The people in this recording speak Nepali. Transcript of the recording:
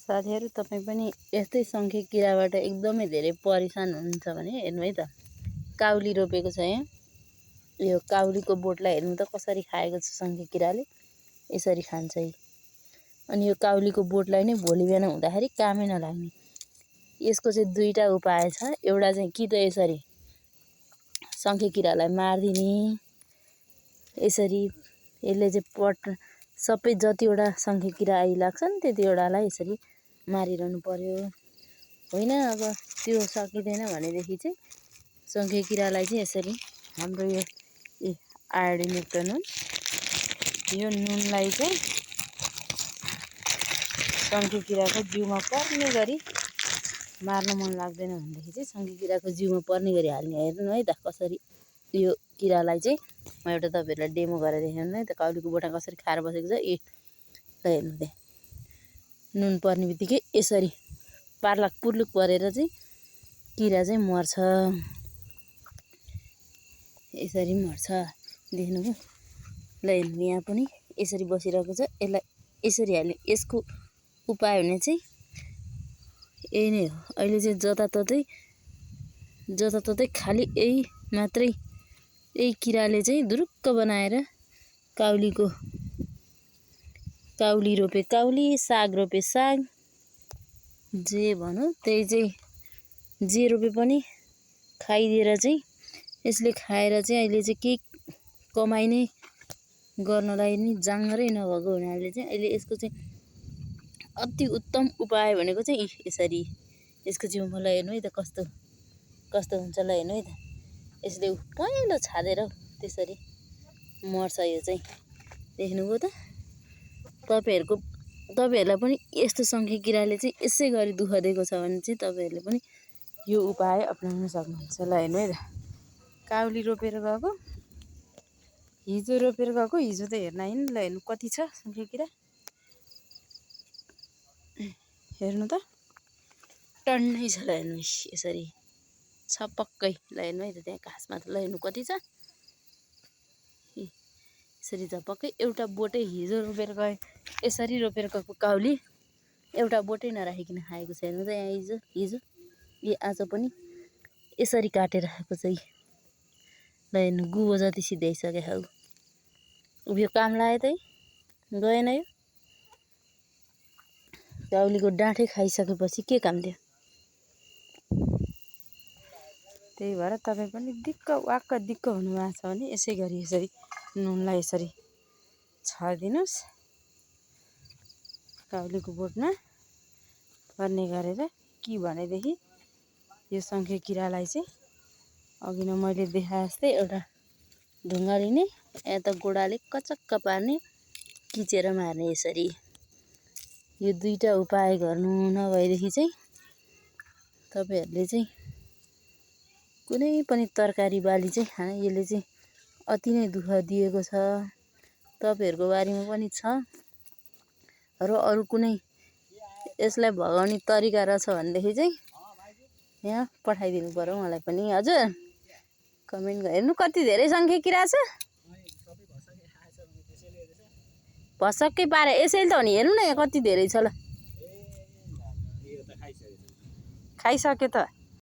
साथीहरु तपाई पनि यस्तै संखे किराबाट एकदमै धेरै परेशान हुनुहुन्छ भने हेर्नु है त काउली रोपेको छ यहाँ। यो काउलीको बोटलाई हेर्नु त कसरी खाएको छ संखे किराले, यसरी खान्छ है। अनि यो काउलीको बोटलाई नै भोलि बिहान हुँदाखेरि कामै नलाग्ने। यसको चाहिँ दुईटा उपाय छ। एउटा चाहिँ कि त यसरी संखे किरालाई मार्दिने, यसरी यसले चाहिँ पट सबै जतिवटा संखे किरा आइलाग्छन् त्यतिवटालाई यसरी मारिरहनु पर्यो। होइन अब त्यो सकिँदैन भनेदेखि चाहिँ संखे किरालाई चाहिँ यसरी हाम्रो यो आयोडिनयुक्त नुन, यो नुनलाई चाहिँ संखे किराको जिउमा पर्ने गरी मार्न मन लाग्दैन भनेदेखि चाहिँ संखे किराको जिउमा पर्ने गरी हाल्ने। हेर्नु है त कसरी यो किरालाई चाहिँ म एउटा तपाईहरुलाई डेमो गरेर देखाउनु है त। काउलीको बोटमा कसरी खाएर बसेको छ। हेर्नु त्यहाँ नुन पर्ने बित्तिकै यसरी पार्लाक पुर्लुक परेर चाहिँ किरा चाहिँ मर्छ। यसरी मर्छ, देख्नुभयो। ल हेर्नु यहाँ पनि यसरी बसिरहेको छ। यसलाई यसरी हाल्ने। यसको उपाय हुने चाहिँ यही नै हो। अहिले चाहिँ जताततै खाली यही मात्रै, यही किराले चाहिँ दुरुक्क बनाएर काउली रोपे काउली, साग रोपे साग, जे भनौँ त्यही चाहिँ जे रोपे पनि खाइदिएर चाहिँ यसले खाएर चाहिँ अहिले चाहिँ केही कमाइ नै गर्नलाई नि जाँगरै नभएको हुनाले चाहिँ अहिले यसको चाहिँ अति उत्तम उपाय भनेको चाहिँ यसरी यसको जिउमा ल हेर्नु है त कस्तो हुन्छ। ल हेर्नु है त यसले पहेँलो छादेर त्यसरी मर्छ। यो चाहिँ देख्नुभयो त। तपाईहरुलाई पनि यस्तो संखे किराले चाहिँ यसै गरी दुःख दिएको छ भने चाहिँ तपाईहरुले पनि यो उपाय अपनाउन सक्नुहुन्छ। ल हेर्नु है त काउली रोपेर गएको, हिजो रोपेर गएको, हिजो त हेर्न आइन। ल हेर्नु कति छ संखे किरा, हेर्नु त टन्नै छ। ल हेर्नु यसरी छ पक्कै। ल हेर्नु है त त्यहाँ घाँसमा त ल हेर्नु कति छ। यसरी झपक्कै एउटा बोटै हिजो रोपेर गए, यसरी रोपेर गएको काउली एउटा बोटै नराखिकन खाएको छ। हेर्नु त यहाँ हिजो आज पनि यसरी काटेर खाएको छ। ल हेर्नु गुबो जति सिध्याइसके हौ। उभियो काम लाग्यो त गएन। यो काउलीको डाँठै खाइसकेपछि के काम थियो। त्यही भएर तपाईँ पनि वाक्क दिक्क हुनुभएको छ भने यसै गरी यसरी नुनलाई यसरी छरिदिनुस् काउलीको बोटमा पर्ने गरेर। कि भनेदेखि यो संखे किरालाई चाहिँ अघि नै मैले देखाए जस्तै एउटा ढुङ्गा लिने, या त गोडाले कचक्क पार्ने, किचेर मार्ने। यसरी यो दुईटा उपाय गर्नु नभएदेखि चाहिँ तपाईहरुले चाहिँ कुनै पनि तरकारी बाली चाहिँ खान यसले चाहिँ अति नै दुःख दिएको छ। तपाईहरुको बारीमा पनि छ र अरु कुनै यसलाई भगाउने तरिका रहेछ भनेदेखि चाहिँ यहाँ पठाइदिनु पर्यो मलाई पनि। हजुर कमेन्ट हेर्नु कति धेरै संखे किरा छ। भसक्कै पारे यसैले त हो नि। हेर्नु न यहाँ कति धेरै छ। ल खाइसक्यो त।